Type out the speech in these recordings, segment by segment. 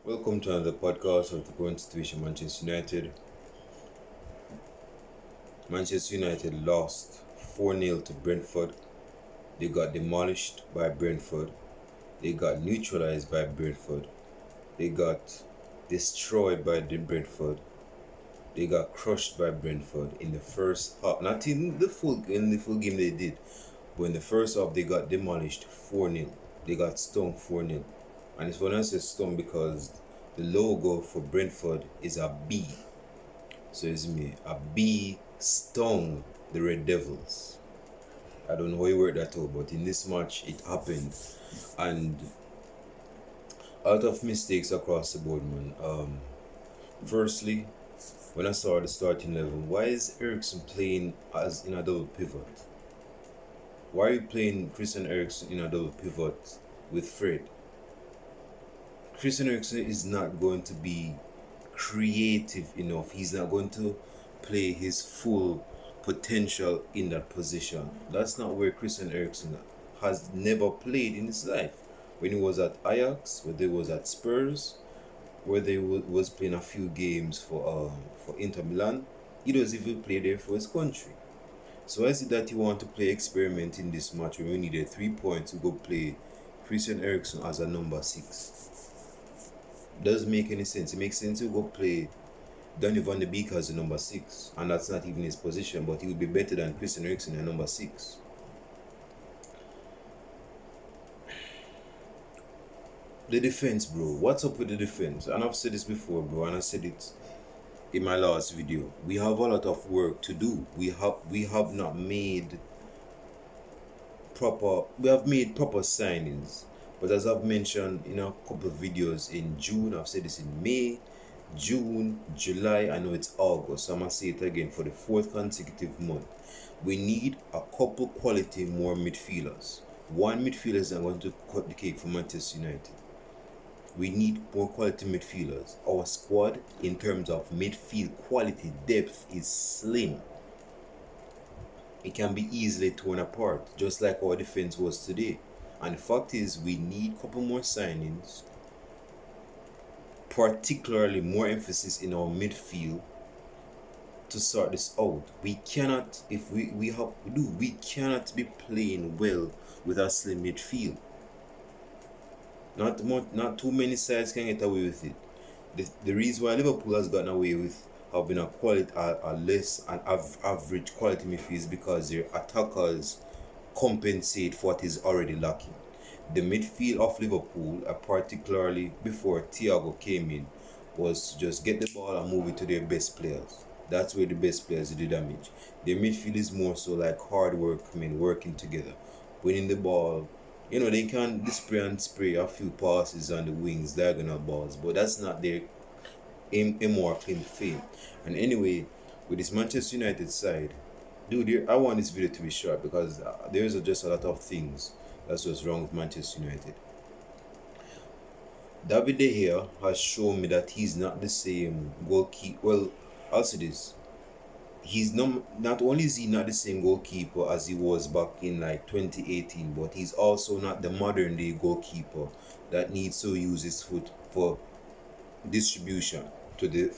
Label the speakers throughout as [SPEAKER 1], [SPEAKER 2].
[SPEAKER 1] Welcome to another podcast of the current situation Manchester United. Manchester United lost 4-0 to Brentford. They got demolished by Brentford. They got neutralized by Brentford. They got destroyed by the Brentford. They got crushed by Brentford in the first half. Not in the full game they did, but in the first half they got demolished 4-0. They got stung 4-0. And it's when I say stung because the logo for Brentford is a B. So it's me. A bee stung the Red Devils. I don't know how you work that out, but in this match it happened. And a lot of mistakes across the board, man. Firstly, when I saw the starting level, why is Eriksen playing as in a double pivot? Why are you playing Christian Eriksen in a double pivot with Fred? Christian Eriksen is not going to be creative enough. He's not going to play his full potential in that position. That's not where Christian Eriksen has never played in his life. When he was at Ajax, when he was at Spurs, where they was playing a few games for Inter Milan, he doesn't even play there for his country. So I see that you want to play experiment in this match when we needed 3 points to go play Christian Eriksen as a number 6. Doesn't make any sense. It makes sense to go play Donny van de Beek as a number 6, and that's not even his position, but he would be better than Christian Eriksen at number 6. The defense, bro. What's up with the defense? And I've said this before, bro, and I said it in my last video. We have a lot of work to do. We have made proper signings. But as I've mentioned in a couple of videos in June, I've said this in May, June, July, I know it's August, so I'm going to say it again for the 4th consecutive month. We need a couple quality more midfielders. One midfielder is not going to cut the cake for Manchester United. We need more quality midfielders. Our squad, in terms of midfield quality depth, is slim. It can be easily torn apart, just like our defense was today. And the fact is, we need a couple more signings, particularly more emphasis in our midfield to sort this out. We cannot, if we cannot be playing well with a slim midfield. Not too many sides can get away with it. The reason why Liverpool has gotten away with having an average quality midfield is because their attackers compensate for what is already lacking. The midfield of Liverpool, particularly before Thiago came in, was just get the ball and move it to their best players. That's where the best players do damage. Their midfield is more so like hard work, working together, winning the ball. They can spray a few passes on the wings, diagonal balls, but that's not their more claim to fame. And anyway, with this Manchester United side, dude, I want this video to be short because there's just a lot of things that's what's wrong with Manchester United. David De Gea has shown me that he's not the same goalkeeper. Well, I'll say this. He's not only is he not the same goalkeeper as he was back in like 2018, but he's also not the modern day goalkeeper that needs to use his foot for distribution to the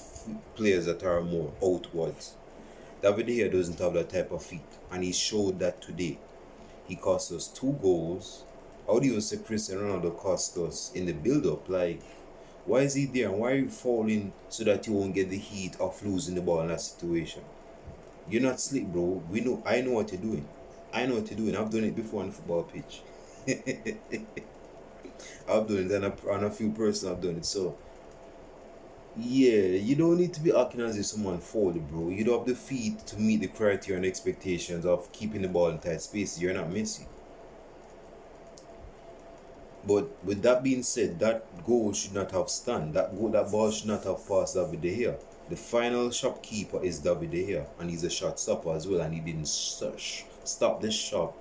[SPEAKER 1] players that are more outwards. David De Gea doesn't have that type of feet, and he showed that today. He cost us 2 goals. How do you say Cristiano Ronaldo cost us in the build-up? Like, why is he there? And why are you falling so that you won't get the heat of losing the ball in that situation? You're not slick, bro. I know what you're doing. I've done it before on the football pitch. I've done it, and a few persons have done it. So, yeah, you don't need to be acting as if someone folded, bro. You don't have the feet to meet the criteria and expectations of keeping the ball in tight spaces. You're not Messi. But with that being said, that goal should not have stand. That ball should not have passed David De Gea. The final shopkeeper is David De Gea, and he's a shot stopper as well, and he didn't stop the shot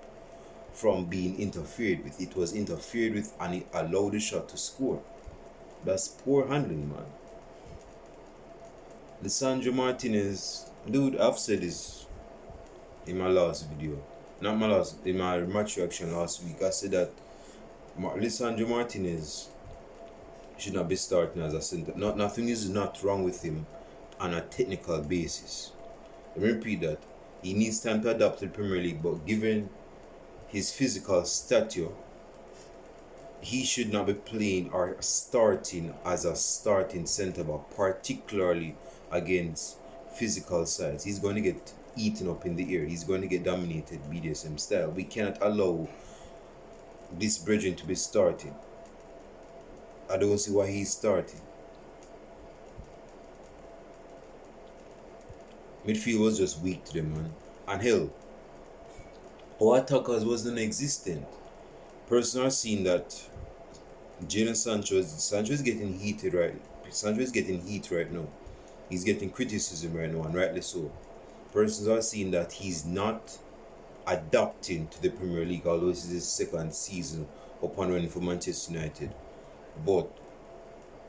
[SPEAKER 1] from being interfered with. It was interfered with, and it allowed the shot to score. That's poor handling, man. Lisandro Martinez, dude, I've said this in my last video. In my match reaction last week. I said that Lisandro Martinez should not be starting as a center. Nothing is not wrong with him on a technical basis. Let me repeat that. He needs time to adapt to the Premier League, but given his physical stature, he should not be playing or starting as a starting centre back, particularly against physical sides. He's going to get eaten up in the air. He's going to get dominated BDSM style. We cannot allow this brethren to be starting. I don't see why he's starting. Midfield was just weak to them, man. And hell, our attackers was non-existent. Person are seeing that Jadon Sancho is getting heated right. Sancho is getting heat right now. He's getting criticism right now, and rightly so. Persons are seeing that he's not adapting to the Premier League, although this is his second season upon running for Manchester United. But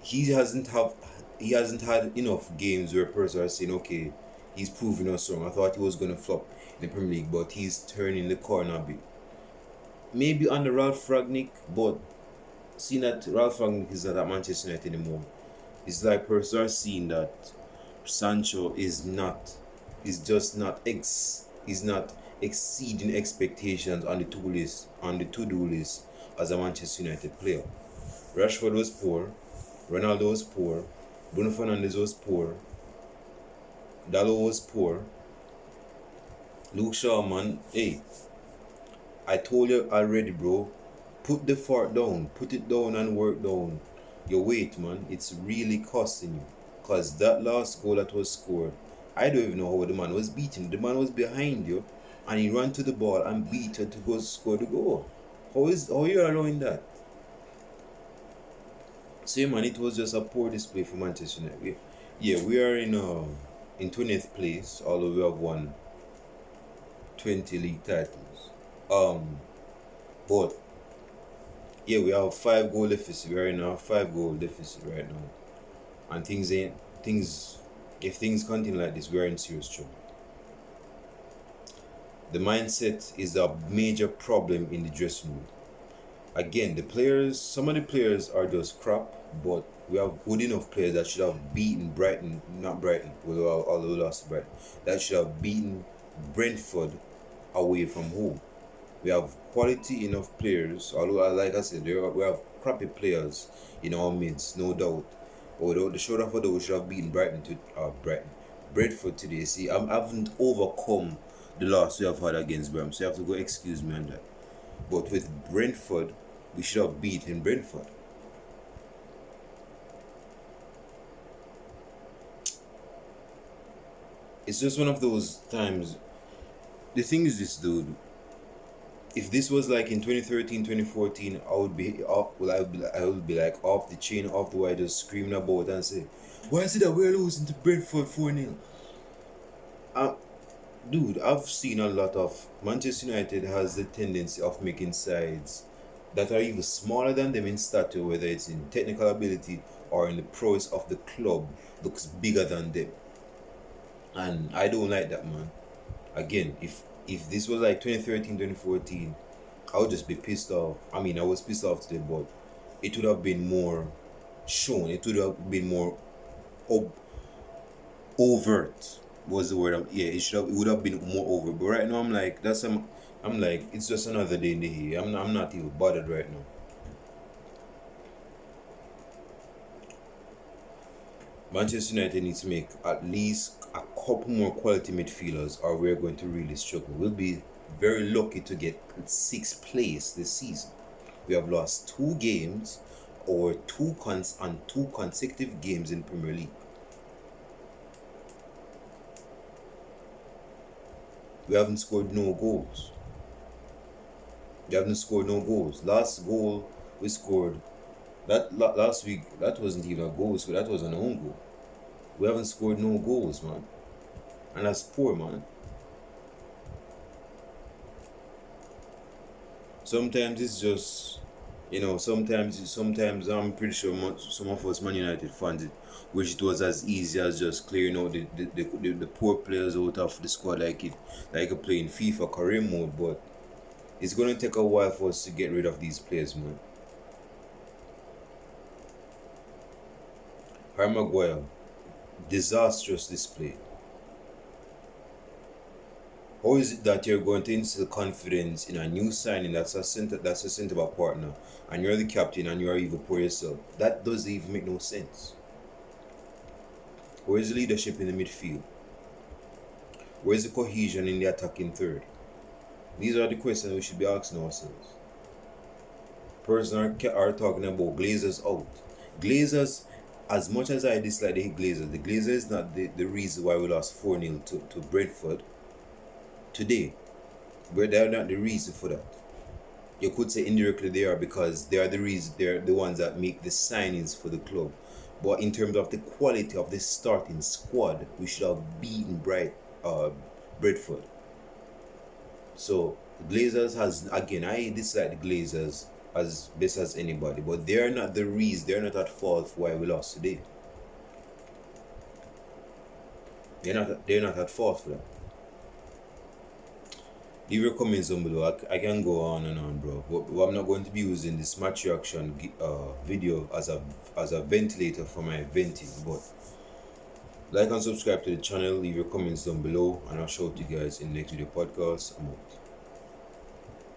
[SPEAKER 1] he hasn't had enough games where persons are saying, okay, he's proving us wrong. I thought he was gonna flop in the Premier League, but he's turning the corner a bit. Maybe under Ralph Ragnick, but seeing that Ralph Ragnick is not at Manchester United anymore, it's like persons are seeing that Sancho is not exceeding expectations on the to-do list as a Manchester United player. Rashford was poor, Ronaldo was poor, Bruno Fernandes was poor, Dalot was poor, Luke Shaw, man, hey, I told you already, bro, put the fart down, put it down and work down your weight, man. It's really costing you. Because that last goal that was scored, I don't even know how the man was beaten. The man was behind you and he ran to the ball and beat her to go score the goal. How are you allowing that? So, man, it was just a poor display for Manchester United. We are in 20th place, although we have won 20 league titles. But we have 5 goal deficit. We are in a 5 goal deficit right now, and if things continue like this, we are in serious trouble. The mindset is a major problem in the dressing room. Again, some of the players are just crap, but we have good enough players that should have beaten although we lost to Brighton, that should have beaten Brentford away from home. We have quality enough players, although, like I said, we have crappy players in our midst, no doubt. But the short of we should have beaten Brentford today. See, I haven't overcome the loss we have had against Bram, so you have to go excuse me on that. But with Brentford, we should have beaten Brentford. It's just one of those times. The thing is this, dude. If this was like in 2013, 2014, I would be like off the chain, off the wire, just screaming about and say, why is it that we're losing to Brentford 4-0? Dude, I've seen a lot of Manchester United has the tendency of making sides that are even smaller than them in stature, whether it's in technical ability or in the prowess of the club, looks bigger than them. And I don't like that, man. Again, if this was like 2013, 2014, I would just be pissed off. I mean, I was pissed off today, but it would have been more shown. It would have been more overt. Was the word? It would have been more over. But right now, I'm like, it's just another day in the year. I'm not even bothered right now. Manchester United needs to make at least a couple more quality midfielders, or we're going to really struggle. We'll be very lucky to get 6th place this season. We have lost 2 games or 2 consecutive games in Premier League. We haven't scored no goals. Last goal we scored last week, that wasn't even a goal, so that was an own goal. We haven't scored no goals, man. And that's poor, man. Sometimes it's just, sometimes I'm pretty sure some of us Man United fans wish it was as easy as just clearing out the poor players out of the squad like playing FIFA career mode, but it's going to take a while for us to get rid of these players, man. Harry Maguire, disastrous display. How is it that you're going to instill confidence in a new signing that's a centre back partner, and you're the captain and you are even poor yourself? That doesn't even make no sense. Where's the leadership in the midfield? Where's the cohesion in the attacking third? These are the questions we should be asking ourselves. Persons are talking about Glazers out. Glazers, as much as I dislike the Glazer is not the reason why we lost 4-0 to Brentford today. But they're not the reason for that. You could say indirectly they are, because they are the reason, they're the ones that make the signings for the club. But in terms of the quality of the starting squad, we should have beaten Brentford. So the Glazers has, again, I dislike the Glazers as best as anybody, but they're not the reason, they're not at fault for why we lost today. They're not at fault for that. Leave your comments down below. I can go on and on, bro, but I'm not going to be using this match reaction video as a ventilator for my venting. But like and subscribe to the channel, leave your comments down below, and I'll show it to you guys in the next video podcast. I'm out.